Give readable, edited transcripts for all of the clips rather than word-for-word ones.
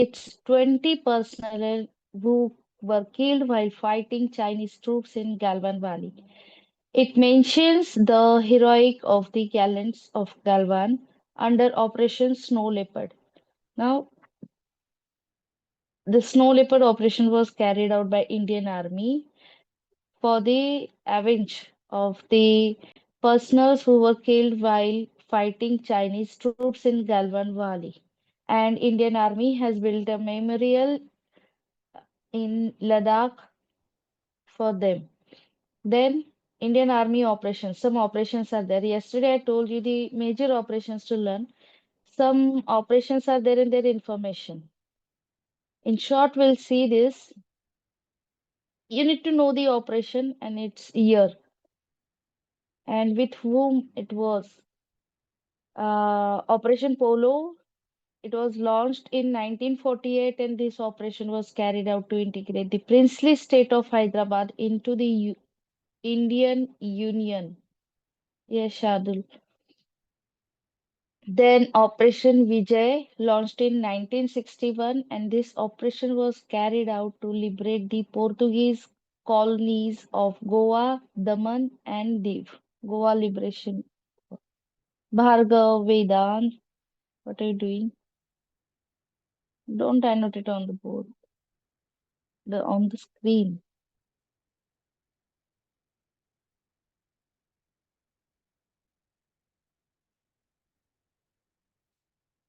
its 20 personnel who were killed while fighting Chinese troops in Galwan Valley. It mentions the heroic of the gallants of Galwan under Operation Snow Leopard. Now, the Snow Leopard operation was carried out by Indian Army for the avenge of the personals who were killed while fighting Chinese troops in Galwan Valley. And Indian Army has built a memorial in Ladakh for them. Then Indian Army operations. Some operations are there. Yesterday I told you the major operations to learn. Some operations are there in their information. In short, we'll see this. You need to know the operation and its year and with whom it was. Operation Polo, it was launched in 1948 and this operation was carried out to integrate the princely state of Hyderabad into the Indian Union. Yes, Shardul. Then Operation Vijay, launched in 1961, and this operation was carried out to liberate the Portuguese colonies of Goa, Daman, and Div. Goa Liberation. Bhargav, Vedant, what are you doing? Don't annotate it on the board, on the screen.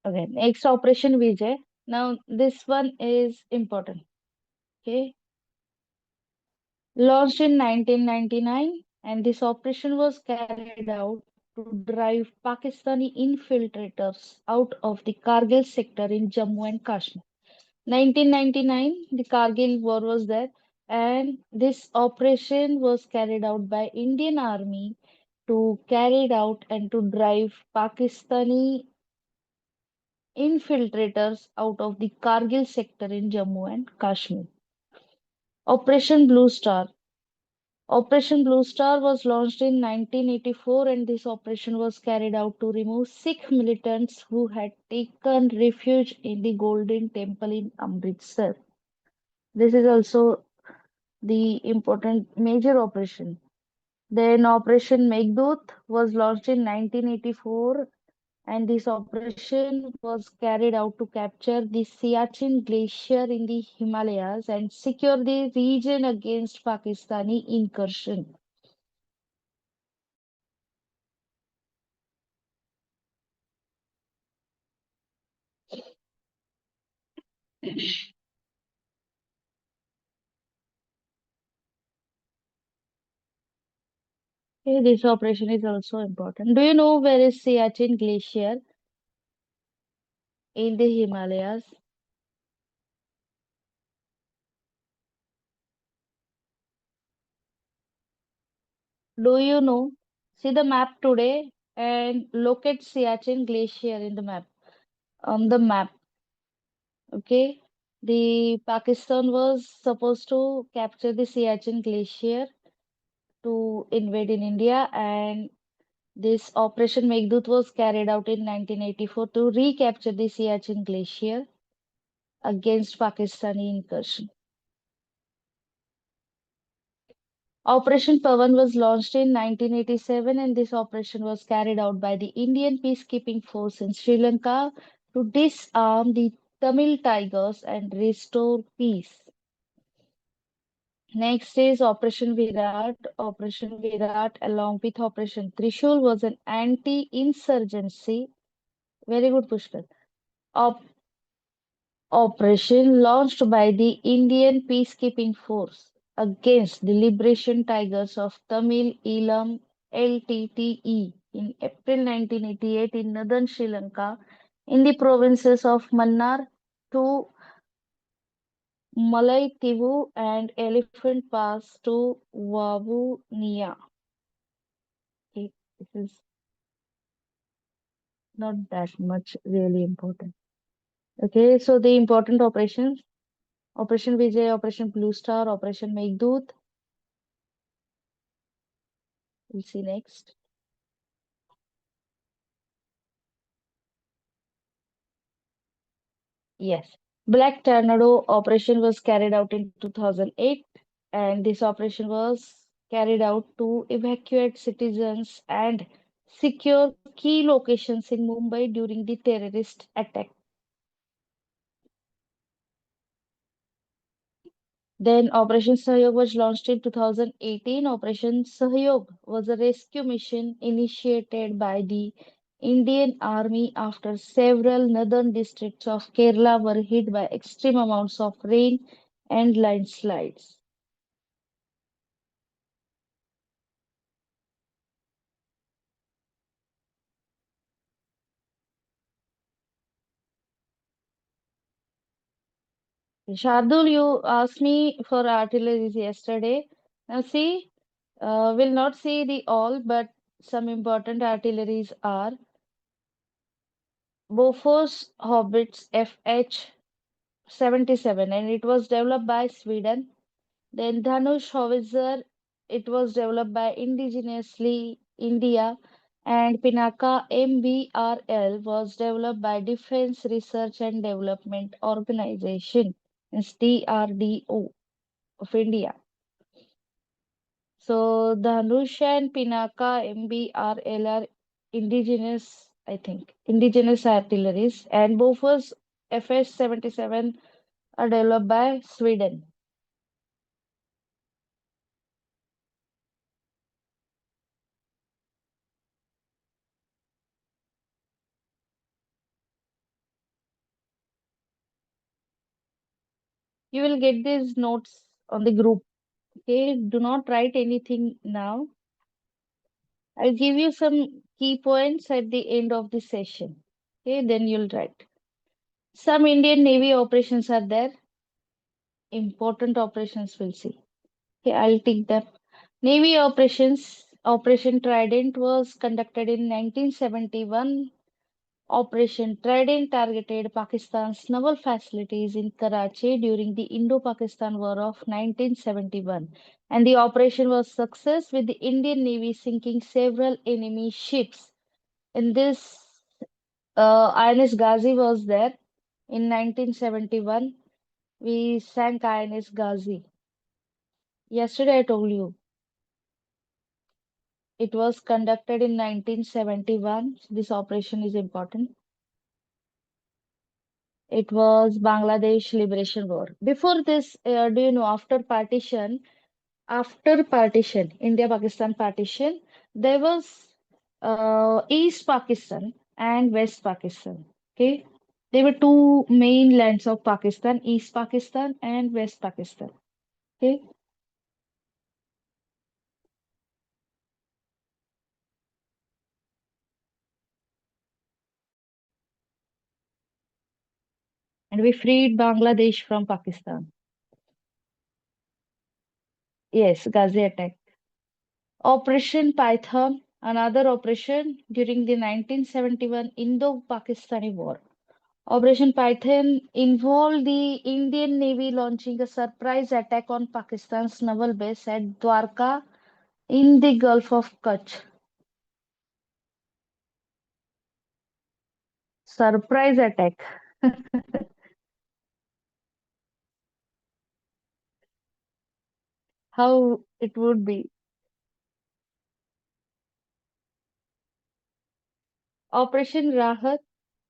Okay, next Operation Vijay. Now this one is important. Okay, launched in 1999, and this operation was carried out to drive Pakistani infiltrators out of the Kargil sector in Jammu and Kashmir. 1999, the Kargil war was there, and this operation was carried out by Indian Army to carry it out and to drive Pakistani infiltrators out of the Kargil sector in Jammu and Kashmir. Operation Blue Star. Operation Blue Star was launched in 1984 and this operation was carried out to remove Sikh militants who had taken refuge in the Golden Temple in Amritsar. This is also the important major operation. Then Operation Meghdut was launched in 1984 and this operation was carried out to capture the Siachen Glacier in the Himalayas and secure the region against Pakistani incursion. Okay, this operation is also important. Do you know where is Siachen Glacier in the Himalayas? Do you know? See the map today and locate Siachen Glacier in the map. On the map, okay? The Pakistan was supposed to capture the Siachen Glacier to invade in India, and this Operation Meghdut was carried out in 1984 to recapture the Siachen Glacier against Pakistani incursion. Operation Pavan was launched in 1987 and this operation was carried out by the Indian peacekeeping force in Sri Lanka to disarm the Tamil Tigers and restore peace. Next is Operation Virat. Operation Virat along with Operation Trishul was an anti-insurgency. Very good, Pushkar. Op operation launched by the Indian peacekeeping force against the Liberation Tigers of Tamil Eelam LTTE in April 1988 in northern Sri Lanka in the provinces of Mannar to Mullaitivu and Elephant Pass to Vavuniya. Okay, this is not that much really important. Okay, so the important operations: Operation Vijay, Operation Blue Star, Operation Meghdut. We'll see next. Yes. Black Tornado operation was carried out in 2008, and this operation was carried out to evacuate citizens and secure key locations in Mumbai during the terrorist attack. Then Operation Sahyog was launched in 2018. Operation Sahyog was a rescue mission initiated by the Indian Army after several northern districts of Kerala were hit by extreme amounts of rain and landslides. Shardul, you asked me for artillery yesterday. Now see, we'll not see the all, but some important artilleries are Bofors Hobbits FH-77, and it was developed by Sweden. Then Dhanush howitzer, it was developed by indigenously India, and Pinaka MBRL was developed by Defense Research and Development Organization, it's DRDO of India. So Dhanush and Pinaka MBRL are indigenous, I think, indigenous artilleries, and Bofors FS-77 are developed by Sweden. You will get these notes on the group. Okay, do not write anything now. I'll give you some key points at the end of the session. Okay, then you'll write. Some Indian Navy operations are there. Important operations we'll see. Okay, I'll take them. Navy operations. Operation Trident was conducted in 1971. Operation Trident targeted Pakistan's naval facilities in Karachi during the Indo-Pakistan War of 1971, and the operation was success with the Indian Navy sinking several enemy ships. In this, INS Ghazi was there in 1971. We sank INS Ghazi. Yesterday I told you it was conducted in 1971. This operation is important. It was Bangladesh Liberation War. Before this, do you know, after partition, India-Pakistan partition, there was East Pakistan and West Pakistan. Okay, there were two main lands of Pakistan, East Pakistan and West Pakistan. Okay, and we freed Bangladesh from Pakistan. Yes, Ghazi attack. Operation Python, another operation during the 1971 Indo-Pakistani War. Operation Python involved the Indian Navy launching a surprise attack on Pakistan's naval base at Dwarka in the Gulf of Kutch. Surprise attack. How it would be. Operation Rahat,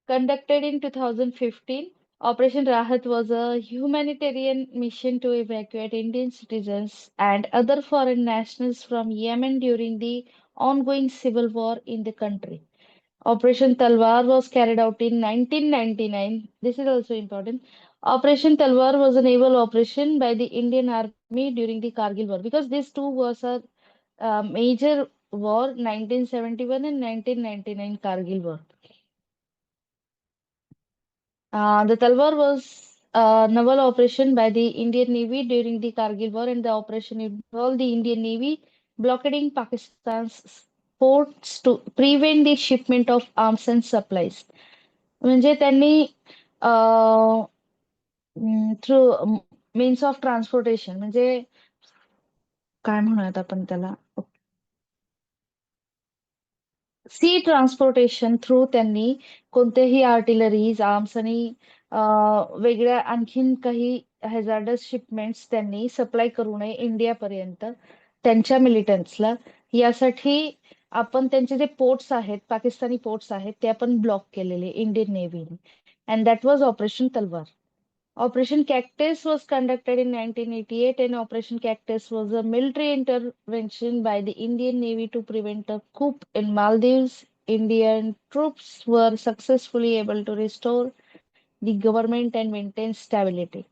conducted in 2015. Operation Rahat was a humanitarian mission to evacuate Indian citizens and other foreign nationals from Yemen during the ongoing civil war in the country. Operation Talwar was carried out in 1999. This is also important. Operation Talwar was a naval operation by the Indian Army during the Kargil War, because these two wars are major war, 1971 and 1999 Kargil War. The Talwar was a naval operation by the Indian Navy during the Kargil War, and the operation involved the Indian Navy blockading Pakistan's ports to prevent the shipment of arms and supplies. म्हणजे त्यांनी through means of transportation, म्हणजे काय म्हणूयात आपण त्याला, सी transportation through त्यांनी कोणतेही artilleries, arms आणि वेगळ्या आणखीन काही हॅझार्डस शिपमेंट्स त्यांनी सप्लाय करू नये इंडियापर्यंत त्यांच्या मिलिटंट्सला. यासाठी आपण त्यांचे जे पोर्ट्स आहेत, पाकिस्तानी पोर्ट्स आहेत, ते आपण ब्लॉक केलेले इंडियन नेव्हीने. And that was operation Talwar. Operation Cactus was conducted in 1988, and Operation Cactus was a military intervention by the Indian Navy to prevent a coup in Maldives. Indian troops were successfully able to restore the government and maintain stability.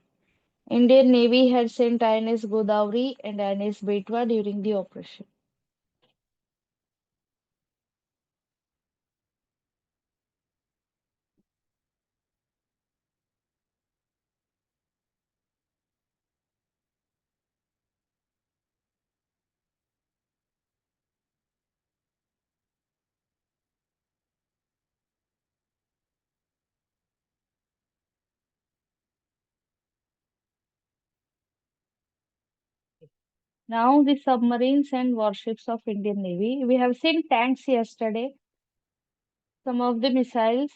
Indian Navy had sent INS Godavari and INS Betwa during the operation. Now, the submarines and warships of Indian Navy. We have seen tanks yesterday, some of the missiles.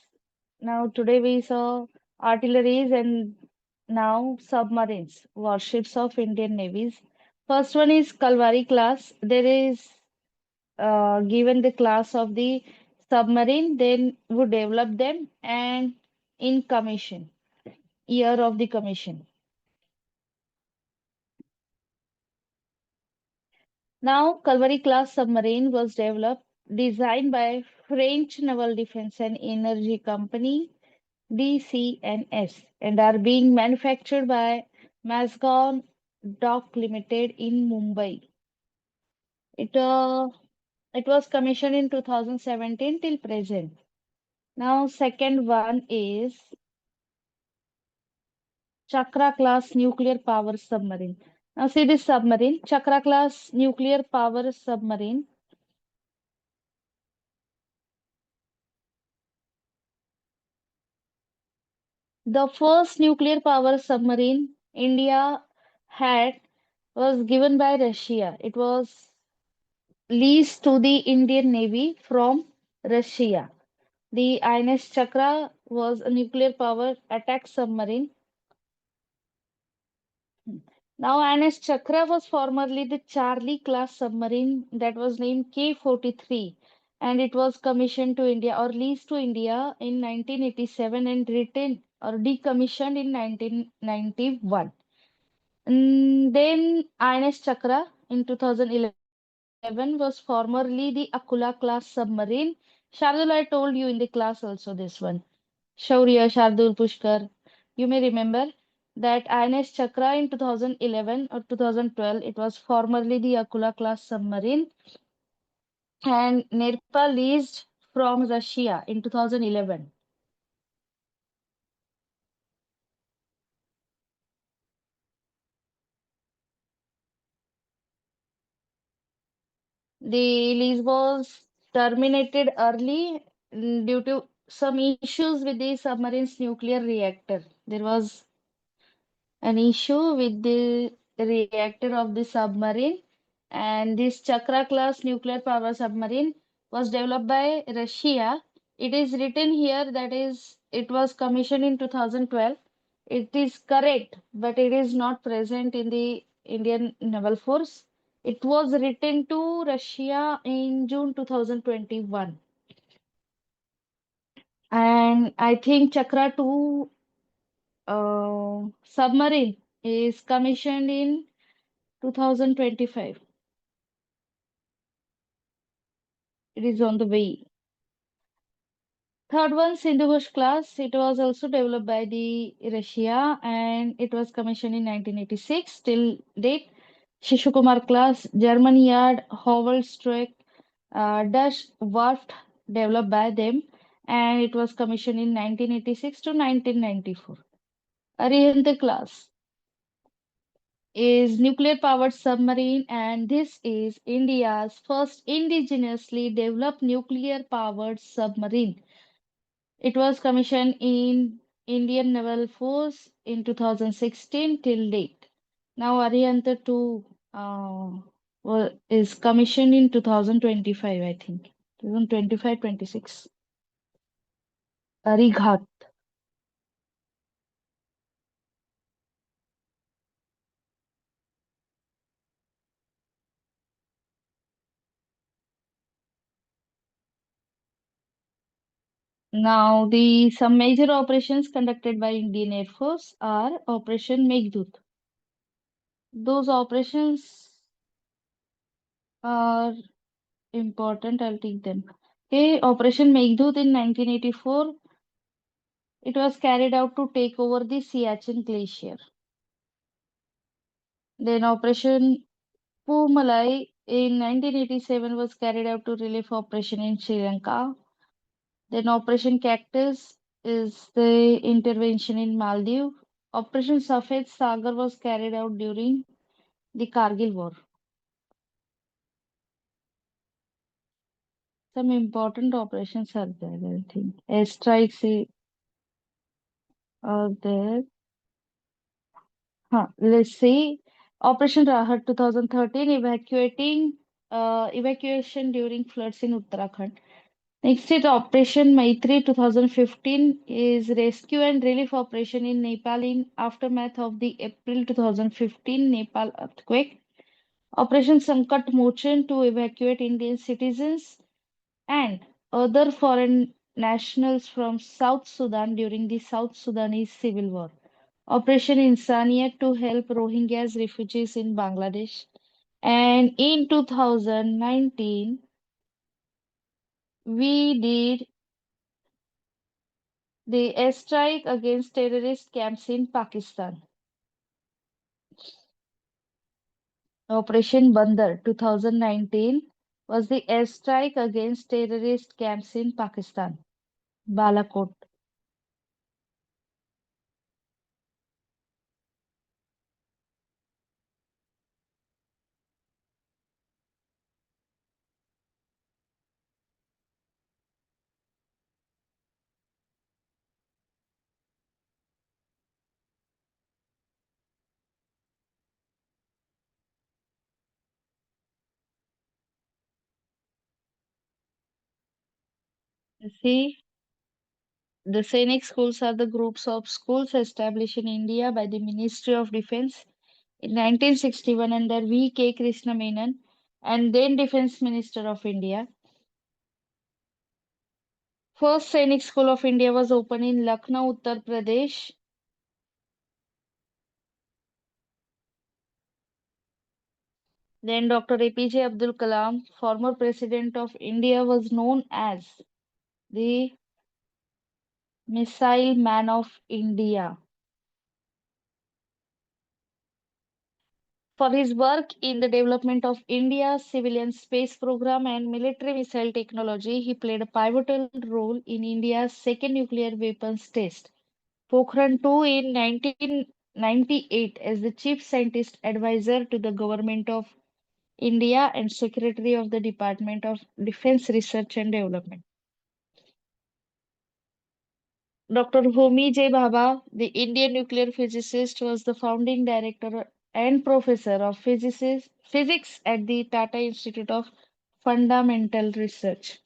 Now, today we saw artilleries and now submarines, warships of Indian navies. First one is Kalvari class. There is given the class of the submarine, then would develop them and in commission, year of the commission. Now, Kalvari class submarine was developed, designed by French Naval Defense and Energy Company DCNS, and are being manufactured by Mazagon Dock Limited in Mumbai. It uh, it was commissioned in 2017 till present. Now, second one is Chakra class nuclear power submarine. Now, see this submarine, Chakra class nuclear power submarine. The first nuclear power submarine India had was given by Russia. It was leased to the Indian Navy from Russia. The INS Chakra was a nuclear powered attack submarine. Now, INS Chakra was formerly the Charlie class submarine that was named K-43, and it was commissioned to India or leased to India in 1987 and written or decommissioned in 1991. Then INS Chakra in 2011 was formerly the Akula class submarine. Shardul, I told you in the class also this one. Shaurya, Shardul, Pushkar. You may remember that INS Chakra in 2011 or 2012, it was formerly the Akula class submarine, and Nerpa leased from Russia in 2011. The lease was terminated early due to some issues with the submarine's nuclear reactor. There was an issue with the reactor of the submarine, and this Chakra class nuclear power submarine was developed by Russia. It is written here that is it was commissioned in 2012. It is correct, but it is not present in the Indian Naval Force. It was written to Russia in June 2021. And I think Chakra 2 submarine is commissioned in 2025. It is on the way. Third one, Sindhu Ghosh class. It was also developed by the Russia and it was commissioned in 1986 till date. Shishu Kumar class, German yard, Howell Struck, Dutch Werft developed by them and it was commissioned in 1986 to 1994. Arihant class is nuclear powered submarine and this is India's first indigenously developed nuclear powered submarine. It was commissioned in Indian Naval Force in 2016 till date. Now Arihant 2 is commissioned in 2025, I think. 2025, 26. Arighat. Now, the some major operations conducted by Indian Air Force are Operation Meghdoot. Those operations are important. I'll take them. Okay, Operation Meghdoot in 1984. It was carried out to take over the Siachen Glacier. Then Operation Poomalai in 1987 was carried out to relief operation in Sri Lanka. Then Operation Cactus is the intervention in Maldives. Operation Safed Sagar was carried out during the Kargil War. Some important operations are there, I think. Airstrikes are there. Let's see. Operation Rahat 2013, evacuation during floods in Uttarakhand. Next is Operation Maitri 2015 is rescue and relief operation in Nepal in aftermath of the April 2015 Nepal earthquake. Operation Sankat Mochan to evacuate Indian citizens and other foreign nationals from South Sudan during the South Sudanese civil war. Operation Insaniat to help Rohingyas refugees in Bangladesh. And in 2019, we did the airstrike against terrorist camps in Pakistan. Operation Bandar 2019 was the airstrike against terrorist camps in Pakistan. Balakot. You see, the Sainik schools are the groups of schools established in India by the Ministry of Defense in 1961 under V.K. Krishna Menon and then Defense Minister of India. First Sainik School of India was opened in Lucknow, Uttar Pradesh. Then Dr. APJ Abdul Kalam, former President of India, was known as the Missile Man of India for his work in the development of India's civilian space program and military missile technology. He played a pivotal role in India's second nuclear weapons test, Pokhran 2, in 1998 as the Chief Scientist Advisor to the Government of India and Secretary of the Department of Defense Research and Development. Dr. Homi J. Bhabha, the Indian nuclear physicist, was the founding director and professor of physics at the Tata Institute of Fundamental Research.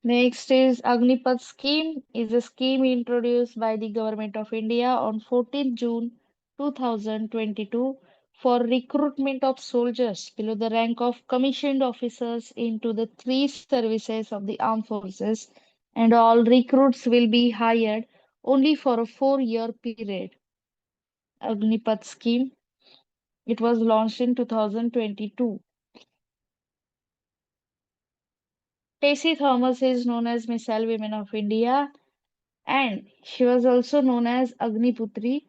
Next is Agnipath scheme is a scheme introduced by the Government of India on 14 June 2022 for recruitment of soldiers below the rank of commissioned officers into the three services of the armed forces, and all recruits will be hired only for a 4-year period. Agnipath scheme. It was launched in 2022. Tacey Thomas is known as Missile Women of India, and she was also known as Agniputri.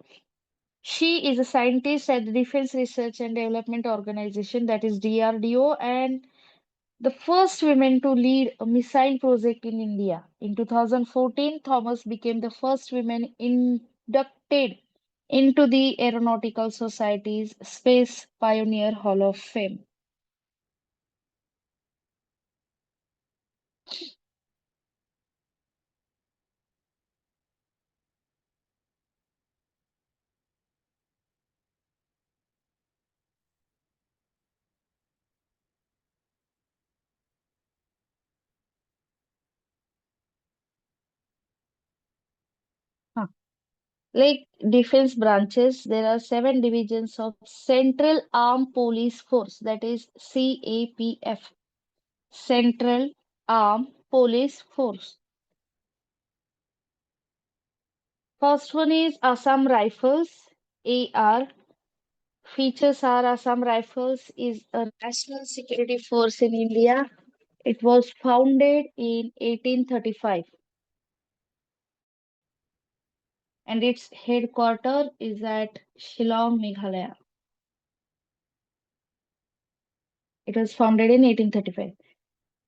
She is a scientist at the Defense Research and Development Organization, that is DRDO, and the first woman to lead a missile project in India. In 2014, Thomas became the first woman inducted into the Aeronautical Society's Space Pioneer Hall of Fame. Like defense branches, there are seven divisions of Central Armed Police Force, that is CAPF. Central Armed Police Force. First one is Assam Rifles, AR. Features are Assam Rifles is a national security force in India. It was founded in 1835 and its headquarters is at Shillong, Meghalaya. It was founded in 1835.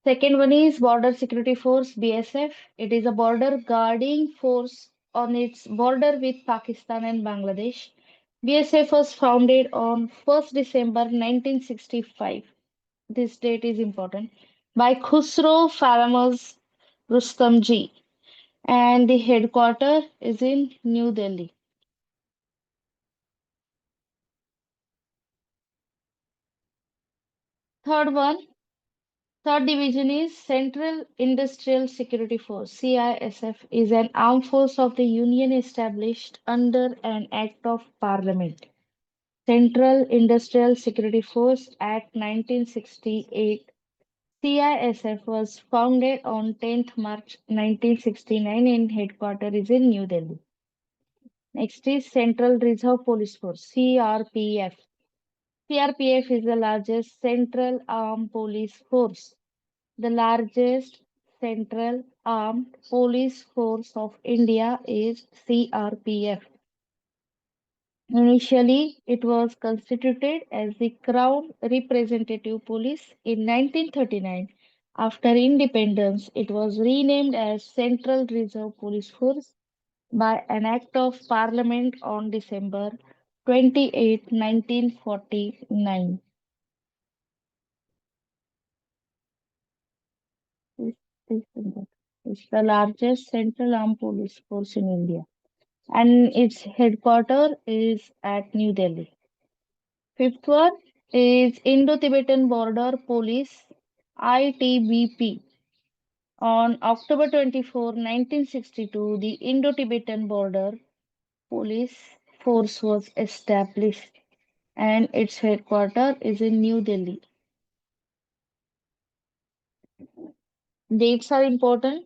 Second one is Border Security Force, BSF. It is a border guarding force on its border with Pakistan and Bangladesh. BSF was founded on 1st December 1965. This date is important. By Khusro Faramos Rustamji, and the headquarters is in New Delhi. Third one, third division is Central Industrial Security Force. CISF is an armed force of the Union established under an Act of Parliament. Central Industrial Security Force Act 1968. CISF was founded on 10th March 1969 and headquarters is in New Delhi. Next is Central Reserve Police Force, CRPF. CRPF is the largest central armed police force. The largest central armed police force of India is CRPF. Initially, it was constituted as the Crown Representative Police in 1939. After independence, it was renamed as Central Reserve Police Force by an Act of Parliament on December 28, 1949. It's the largest central armed police force in India, and its headquarters is at New Delhi. Fifth one is Indo-Tibetan Border Police, ITBP. On October 24, 1962, the Indo-Tibetan Border Police Force was established, and its headquarters is in New Delhi. Dates are important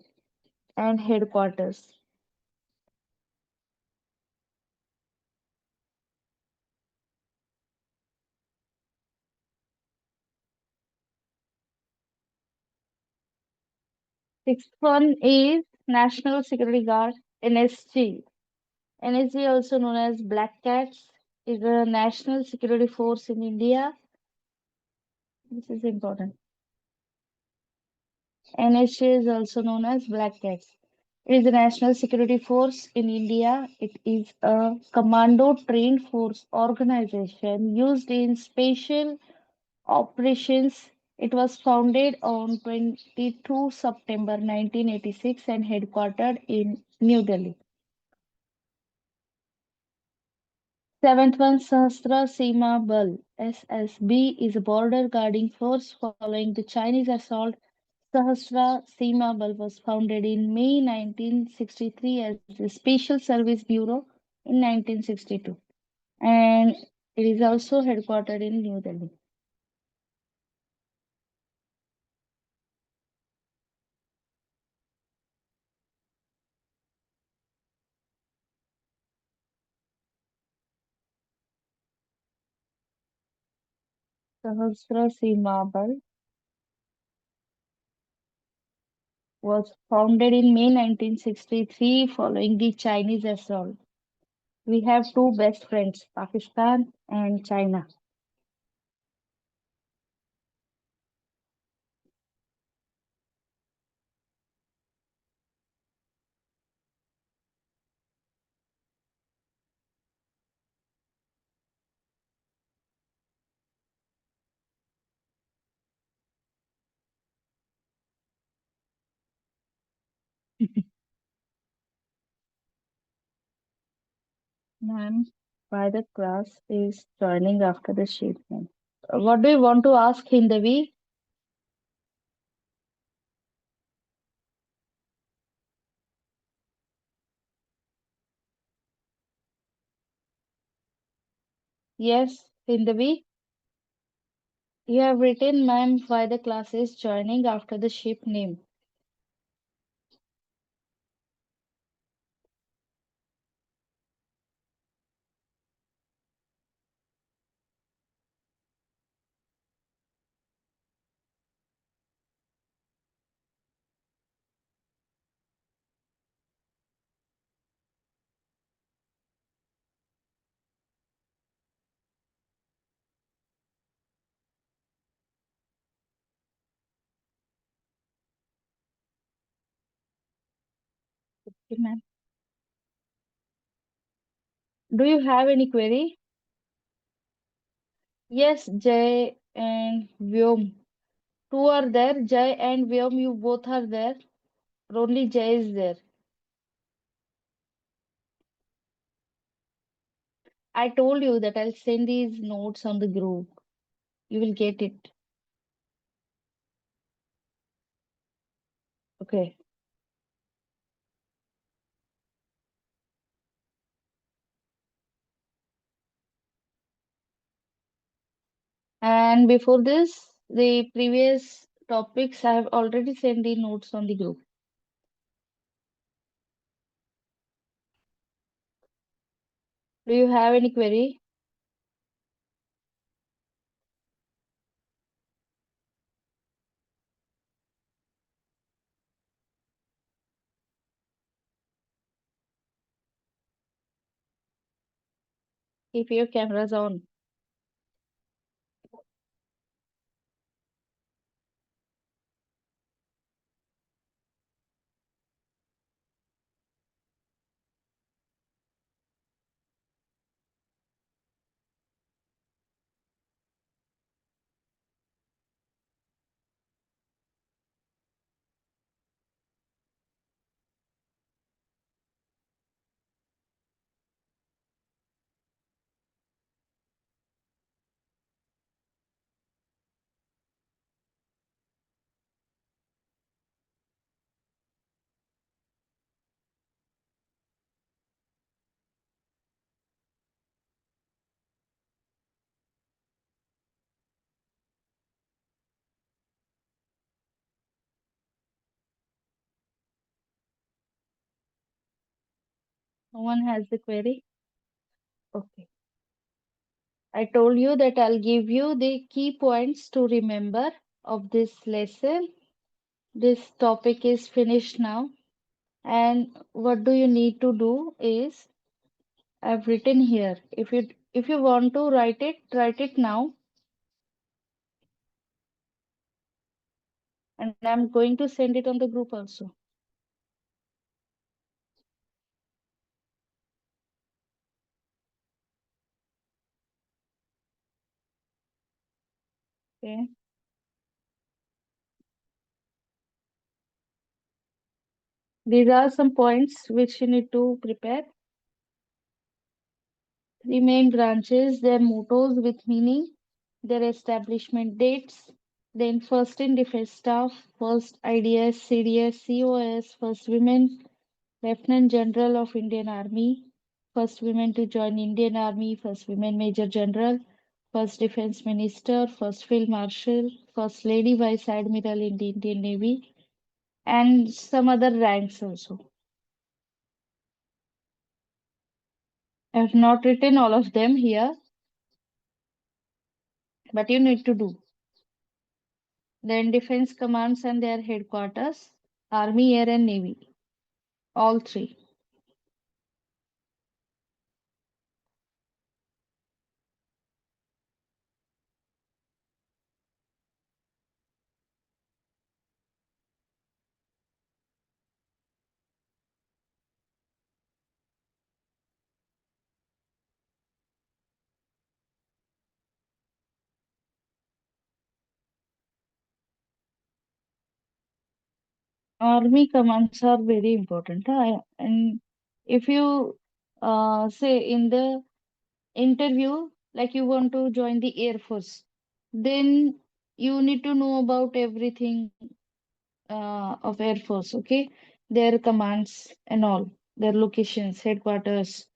and headquarters. Sixth one is National Security Guard, NSG. NSG, also known as Black Cats, is a national security force in India. This is important. NSG is also known as Black Cats. It is a national security force in India. It is a commando trained force organization used in special operations. It was founded on 22 September 1986 and headquartered in New Delhi. Seventh one, Sahasra Seema Bal, SSB, is a border guarding force following the Chinese assault. Sahasra Seema Bal was founded in May 1963 as a Special Service Bureau in 1962, and it is also headquartered in New Delhi. Sahasra Seema Bal was founded in May 1963 following the Chinese assault. We have two best friends, Pakistan and China. Ma'am, why the class is joining after the shipment? What do you want to ask, Hindavi? Yes, in the week, you have written, ma'am, why the class is joining after the ship name. Okay, ma'am. Do you have any query? Yes, Jay and Vyom. Two are there. Jay and Vyom, you both are there. Only Jay is there. I told you that I'll send these notes on the group. You will get it. Okay. And before this, the previous topics I have already sent the notes on the group. Do you have any query? Keep your cameras on. No one has the query? Okay. I told you that I'll give you the key points to remember of this lesson. This topic is finished now. And what do you need to do is I've written here. If you want to write it now. And I'm going to send it on the group also. Okay. These are some points which you need to prepare. Three main branches, their mottos with meaning, their establishment dates, then first in defense staff, first IDS, CDS, COS, first women, Lieutenant General of Indian Army, first women to join Indian Army, first women Major General, first Defense Minister, first Field Marshal, first Lady Vice Admiral in the Indian Navy, and some other ranks also. I have not written all of them here, but you need to do. Then defense commands and their headquarters, Army, Air and Navy, all three. Army commands are very important. And if you say in the interview, like you want to join the Air Force, then you need to know about everything of Air Force, okay? Their commands and all, their locations, headquarters,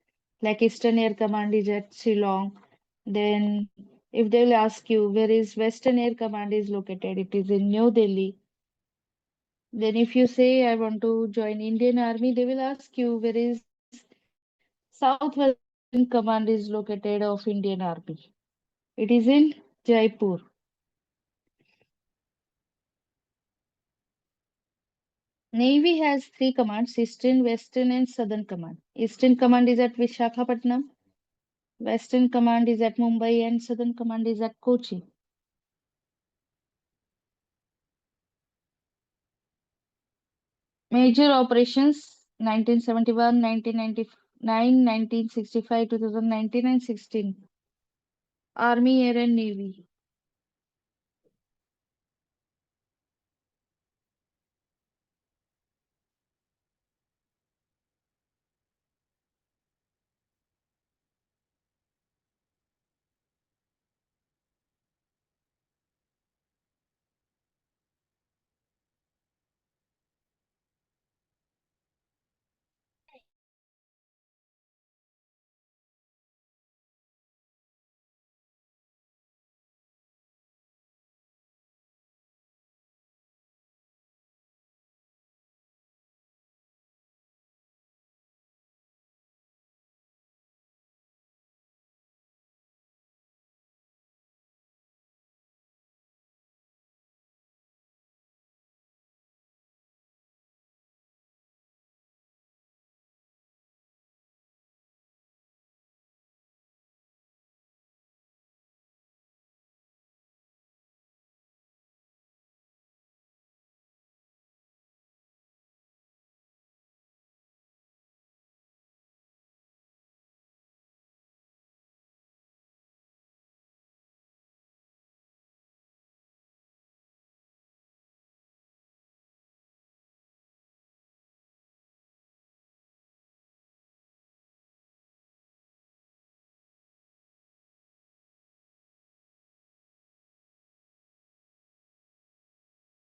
like Eastern Air Command is at Shillong, Then, if they will ask you where is Western Air Command is located, it is in New Delhi. Then, if you say I want to join Indian Army, they will ask you where is Southwestern Command is located of Indian Army. It is in Jaipur. Navy has three commands: Eastern, Western, and Southern Command. Eastern Command is at Visakhapatnam, Western Command is at Mumbai, and Southern Command is at Kochi. Major operations 1971, 1999, 1965, 2019, and 16. Army, Air, and Navy.